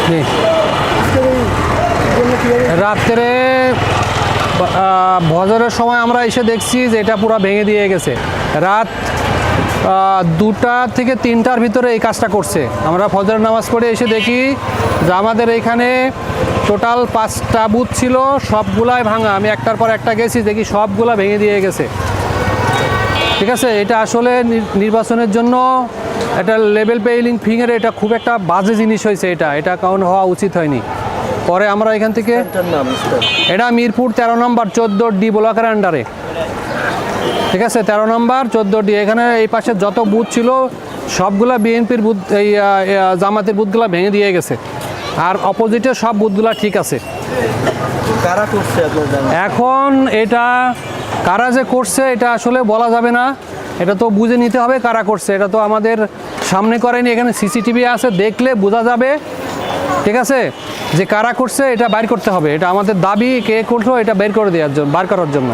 জি। রাত্রে ভজরের সময় আমরা এসে দেখছি যে এটা পুরো ভেঙে দিয়ে গেছে। রাত 2টা থেকে 3টার ভিতরে এই কাজটা করছে। আমরা ফজরের নামাজ পড়ে এসে দেখি যে আমাদের এইখানে টোটাল 5টা বুথ ছিল, সবগুলাই ভাঙা। আমি একটার পর একটা গেছি, দেখি সবগুলা ভেঙে দিয়ে গেছে। ঠিক আছে, এটা আসলে নির্বাচনের জন্য এটা লেভেল প্লেইং ফিঙ্গারে এটা খুব একটা বাজে জিনিস হয়েছে। এটা কারণ হওয়া উচিত হয়নি। পরে আমরা এখান থেকে, এটা মিরপুর 13 নম্বর 14D ব্লকের আন্ডারে। ঠিক আছে, 13 নম্বর 14D। এখানে এই পাশে যত বুথ ছিল সবগুলা বিএনপির বুথ, এই জামাতের বুথগুলা ভেঙে দিয়ে গেছে। আর অপোজিটের সব বুথগুলা ঠিক আছে। কারা করছে এখন এটা কারা যে করছে এটা আসলে বলা যাবে না। এটা তো বুঝে নিতে হবে কারা করছে। এটা তো আমাদের সামনে করেনি, এখানে সিসিটিভি আছে, দেখলে বোঝা যাবে। ঠিক আছে, যে কারা করছে এটা বাইর করতে হবে। এটা আমাদের দাবি, কে করলো এটা বের করে দেওয়ার জন্য, বার করার জন্য।